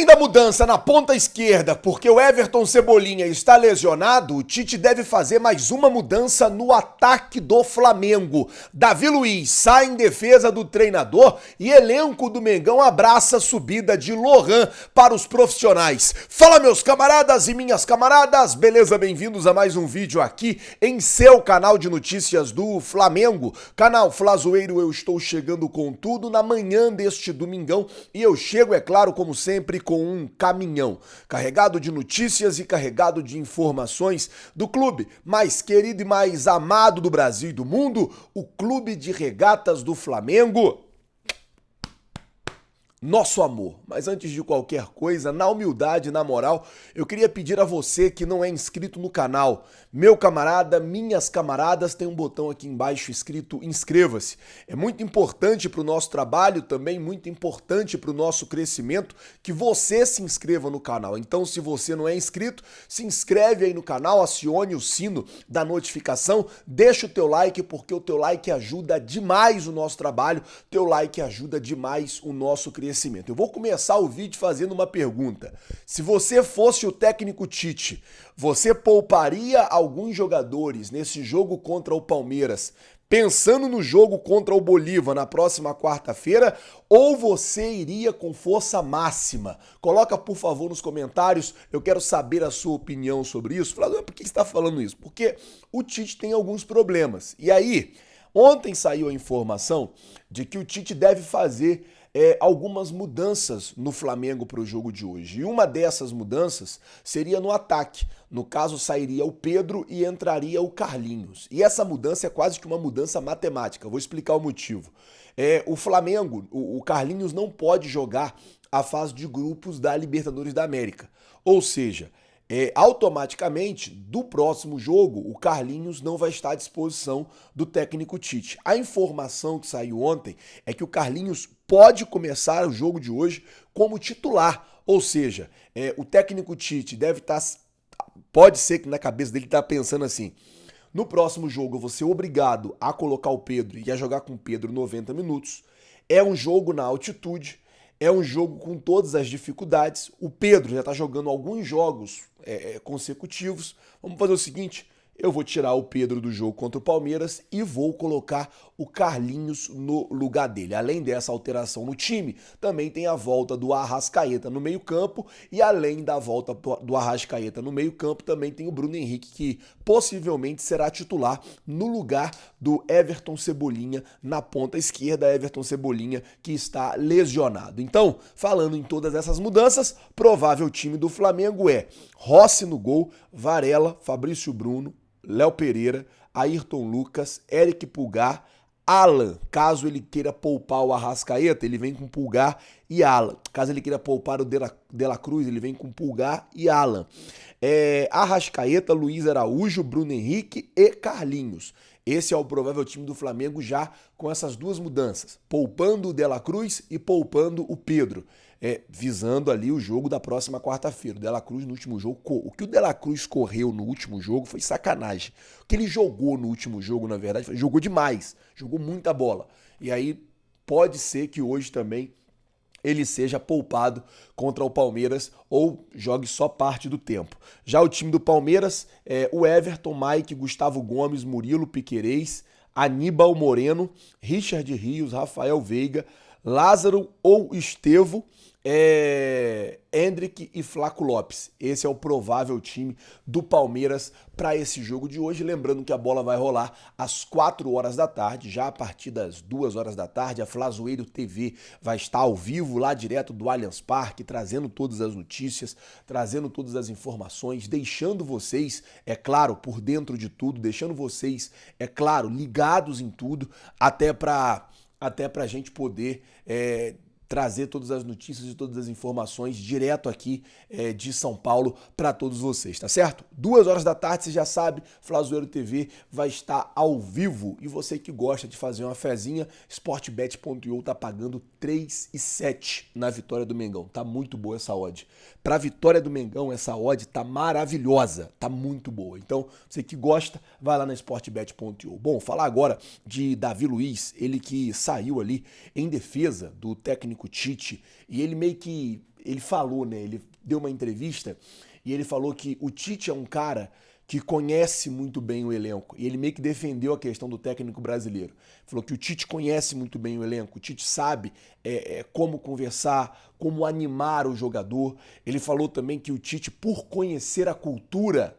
Além da mudança na ponta esquerda, porque o Everton Cebolinha está lesionado, o Tite deve fazer mais uma mudança no ataque do Flamengo. Davi Luiz sai em defesa do treinador e elenco do Mengão abraça a subida de Lohan para os profissionais. Fala, meus camaradas e minhas camaradas, beleza? Bem-vindos a mais um vídeo aqui em seu canal de notícias do Flamengo. Canal Flazoeiro, eu estou chegando com tudo na manhã deste domingão e eu chego, é claro, como sempre, com um caminhão carregado de notícias e carregado de informações do clube mais querido e mais amado do Brasil e do mundo, o Clube de Regatas do Flamengo. Nosso amor. Mas antes de qualquer coisa, na humildade, na moral, eu queria pedir a você que não é inscrito no canal, meu camarada, minhas camaradas, tem um botão aqui embaixo escrito inscreva-se. É muito importante para o nosso trabalho, também muito importante para o nosso crescimento, que você se inscreva no canal. Então, se você não é inscrito, se inscreve aí no canal, acione o sino da notificação, deixa o teu like, porque o teu like ajuda demais o nosso trabalho, teu like ajuda demais o nosso crescimento. Eu vou começar o vídeo fazendo uma pergunta. Se você fosse o técnico Tite, você pouparia alguns jogadores nesse jogo contra o Palmeiras, pensando no jogo contra o Bolívar na próxima quarta-feira, ou você iria com força máxima? Coloca, por favor, nos comentários, eu quero saber a sua opinião sobre isso. Fala, por que você está falando isso? Porque o Tite tem alguns problemas. E aí, ontem saiu a informação de que o Tite deve fazer algumas mudanças no Flamengo para o jogo de hoje. E uma dessas mudanças seria no ataque. No caso, sairia o Pedro e entraria o Carlinhos. E essa mudança é quase que uma mudança matemática. Vou explicar o motivo. O Flamengo, o Carlinhos não pode jogar a fase de grupos da Libertadores da América. Ou seja, automaticamente, do próximo jogo, o Carlinhos não vai estar à disposição do técnico Tite. A informação que saiu ontem é que o Carlinhos pode começar o jogo de hoje como titular. Ou seja, o técnico Tite deve estar... Pode ser que na cabeça dele está pensando assim: no próximo jogo eu vou ser obrigado a colocar o Pedro e a jogar com o Pedro 90 minutos. É um jogo na altitude. É um jogo com todas as dificuldades. O Pedro já está jogando alguns jogos consecutivos. Vamos fazer o seguinte: eu vou tirar o Pedro do jogo contra o Palmeiras e vou colocar o Carlinhos no lugar dele. Além dessa alteração no time, também tem a volta do Arrascaeta no meio-campo, e além da volta do Arrascaeta no meio-campo, também tem o Bruno Henrique, que possivelmente será titular no lugar do Everton Cebolinha na ponta esquerda. Everton Cebolinha que está lesionado. Então, falando em todas essas mudanças, provável time do Flamengo é Rossi no gol, Varela, Fabrício Bruno, Léo Pereira, Ayrton Lucas, Eric Pulgar, Alan. Caso ele queira poupar o Arrascaeta, ele vem com Pulgar e Alan. Caso ele queira poupar o De La Cruz, ele vem com Pulgar e Alan. Arrascaeta, Luiz Araújo, Bruno Henrique e Carlinhos. Esse é o provável time do Flamengo já com essas duas mudanças, poupando o De La Cruz e poupando o Pedro, visando ali o jogo da próxima quarta-feira. O De La Cruz no último jogo, o que o De La Cruz correu no último jogo foi sacanagem. O que ele jogou no último jogo, na verdade, jogou demais, jogou muita bola. E aí pode ser que hoje também ele seja poupado contra o Palmeiras ou jogue só parte do tempo. Já o time do Palmeiras o Everton, Mike, Gustavo Gomes, Murilo, Piquerez, Aníbal Moreno, Richard Rios, Rafael Veiga, Lázaro ou Estevo, Hendrick e Flaco Lopes. Esse é o provável time do Palmeiras para esse jogo de hoje. Lembrando que a bola vai rolar às 4 horas da tarde, já a partir das 2 horas da tarde, a Flazoeiro TV vai estar ao vivo lá direto do Allianz Parque, trazendo todas as notícias, trazendo todas as informações, deixando vocês, é claro, por dentro de tudo, deixando vocês, é claro, ligados em tudo, até para a gente poder trazer todas as notícias e todas as informações direto aqui de São Paulo para todos vocês, tá certo? 2 horas da tarde, você já sabe, Flazoeiro TV vai estar ao vivo. E você que gosta de fazer uma fezinha, Sportbet.io tá pagando 3,7 na vitória do Mengão. Tá muito boa essa odd. Pra vitória do Mengão, essa odd tá maravilhosa, tá muito boa. Então, você que gosta, vai lá na Sportbet.io. Bom, falar agora de Davi Luiz, ele que saiu ali em defesa do técnico Tite, e ele meio que ele falou, né? Ele deu uma entrevista e ele falou que o Tite é um cara que conhece muito bem o elenco. E ele meio que defendeu a questão do técnico brasileiro. Falou que o Tite conhece muito bem o elenco, o Tite sabe como conversar, como animar o jogador. Ele falou também que o Tite, por conhecer a cultura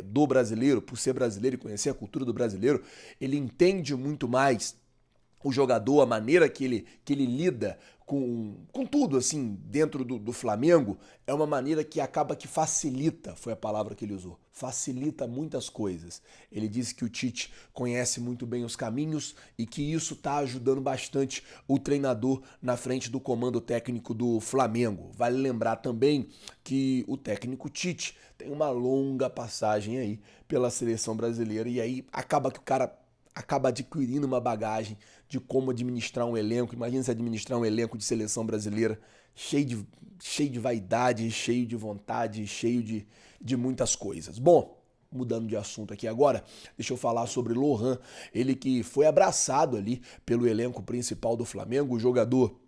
do brasileiro, por ser brasileiro e conhecer a cultura do brasileiro, ele entende muito mais o jogador, a maneira que ele lida com tudo, assim, dentro do Flamengo, é uma maneira que acaba que facilita, foi a palavra que ele usou, facilita muitas coisas. Ele disse que o Tite conhece muito bem os caminhos e que isso está ajudando bastante o treinador na frente do comando técnico do Flamengo. Vale lembrar também que o técnico Tite tem uma longa passagem aí pela seleção brasileira e aí acaba que o cara acaba adquirindo uma bagagem de como administrar um elenco. Imagina se administrar um elenco de seleção brasileira cheio de vaidade, cheio de vontade, cheio de muitas coisas. Bom, mudando de assunto aqui agora, deixa eu falar sobre Lohan, ele que foi abraçado ali pelo elenco principal do Flamengo, o jogador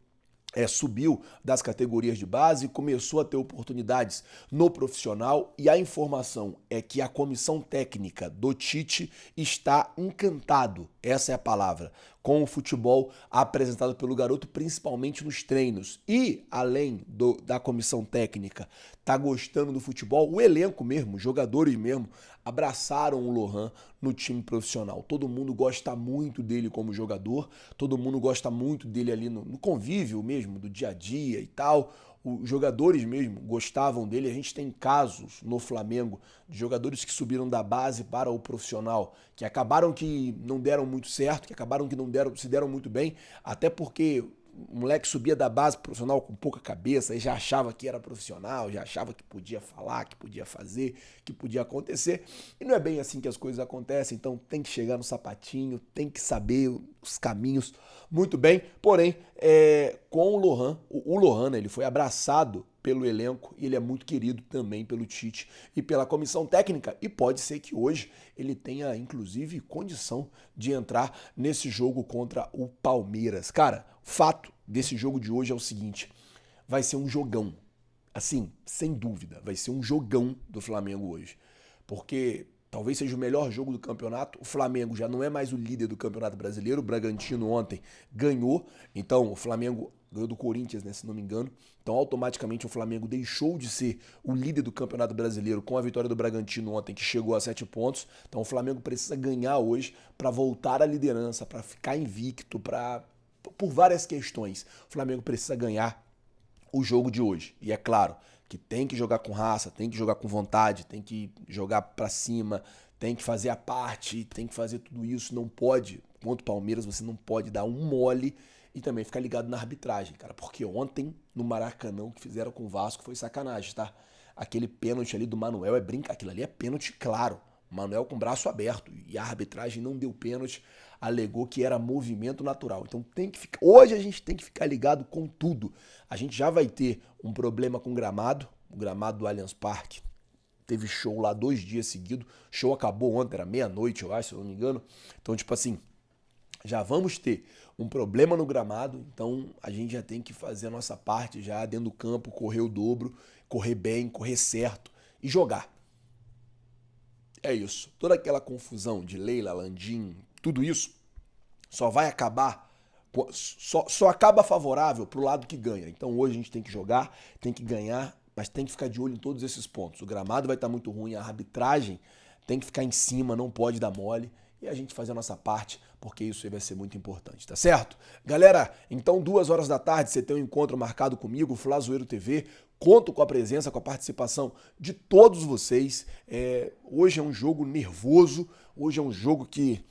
subiu das categorias de base, começou a ter oportunidades no profissional e a informação é que a comissão técnica do Tite está encantado, essa é a palavra, com o futebol apresentado pelo garoto, principalmente nos treinos. E, além da comissão técnica tá gostando do futebol, o elenco mesmo, os jogadores mesmo, abraçaram o Lohan no time profissional. Todo mundo gosta muito dele como jogador, todo mundo gosta muito dele ali no convívio mesmo, do dia a dia e tal. Os jogadores mesmo gostavam dele. A gente tem casos no Flamengo de jogadores que subiram da base para o profissional, que acabaram que não deram muito certo, que acabaram que se deram muito bem, até porque o moleque subia da base profissional com pouca cabeça e já achava que era profissional, já achava que podia falar, que podia fazer, que podia acontecer. E não é bem assim que as coisas acontecem, então tem que chegar no sapatinho, tem que saber os caminhos muito bem. Porém, com o Lohan, né, ele foi abraçado pelo elenco e ele é muito querido também pelo Tite e pela comissão técnica, e pode ser que hoje ele tenha inclusive condição de entrar nesse jogo contra o Palmeiras. Cara, o fato desse jogo de hoje é o seguinte, vai ser um jogão, assim, sem dúvida, vai ser um jogão do Flamengo hoje, porque talvez seja o melhor jogo do campeonato. O Flamengo já não é mais o líder do Campeonato Brasileiro. O Bragantino ontem ganhou. Então o Flamengo ganhou do Corinthians, né, se não me engano. Então automaticamente o Flamengo deixou de ser o líder do Campeonato Brasileiro com a vitória do Bragantino ontem, que chegou a 7 pontos. Então o Flamengo precisa ganhar hoje para voltar à liderança, para ficar invicto, por várias questões. O Flamengo precisa ganhar o jogo de hoje. E é claro que tem que jogar com raça, tem que jogar com vontade, tem que jogar pra cima, tem que fazer a parte, tem que fazer tudo isso. Não pode, contra o Palmeiras, você não pode dar um mole e também ficar ligado na arbitragem, cara. Porque ontem, no Maracanã, o que fizeram com o Vasco foi sacanagem, tá? Aquele pênalti ali do Manuel aquilo ali é pênalti claro. O Manuel com o braço aberto e a arbitragem não deu pênalti, alegou que era movimento natural. Então hoje a gente tem que ficar ligado com tudo. A gente já vai ter um problema com o gramado do Allianz Parque. Teve show lá 2 dias seguidos. O show acabou ontem, era meia-noite, eu acho, se eu não me engano. Então, tipo assim, já vamos ter um problema no gramado, então a gente já tem que fazer a nossa parte já dentro do campo, correr o dobro, correr bem, correr certo e jogar. É isso. Toda aquela confusão de Leila, Landim, tudo isso só vai acabar, só acaba favorável pro lado que ganha. Então hoje a gente tem que jogar, tem que ganhar, mas tem que ficar de olho em todos esses pontos. O gramado vai estar muito ruim, a arbitragem tem que ficar em cima, não pode dar mole. E a gente fazer a nossa parte, porque isso aí vai ser muito importante, tá certo? Galera, então 2 horas da tarde você tem um encontro marcado comigo, Flazoeiro TV. Conto com a presença, com a participação de todos vocês. Hoje é um jogo nervoso, hoje é um jogo que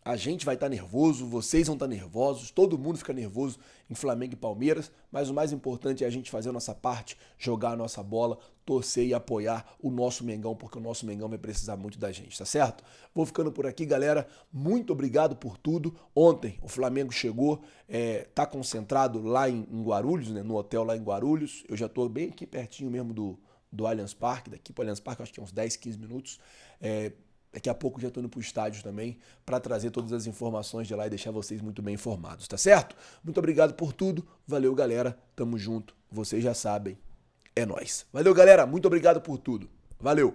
a gente vai estar nervoso, vocês vão estar nervosos, todo mundo fica nervoso em Flamengo e Palmeiras, mas o mais importante é a gente fazer a nossa parte, jogar a nossa bola, torcer e apoiar o nosso Mengão, porque o nosso Mengão vai precisar muito da gente, tá certo? Vou ficando por aqui, galera. Muito obrigado por tudo. Ontem o Flamengo chegou, tá concentrado lá em Guarulhos, né, no hotel lá em Guarulhos. Eu já tô bem aqui pertinho mesmo do Allianz Parque, daqui pro Allianz Parque, acho que é uns 10, 15 minutos. Daqui a pouco já estou indo para o estádio também para trazer todas as informações de lá e deixar vocês muito bem informados, tá certo? Muito obrigado por tudo. Valeu, galera. Tamo junto. Vocês já sabem. É nóis. Valeu, galera. Muito obrigado por tudo. Valeu.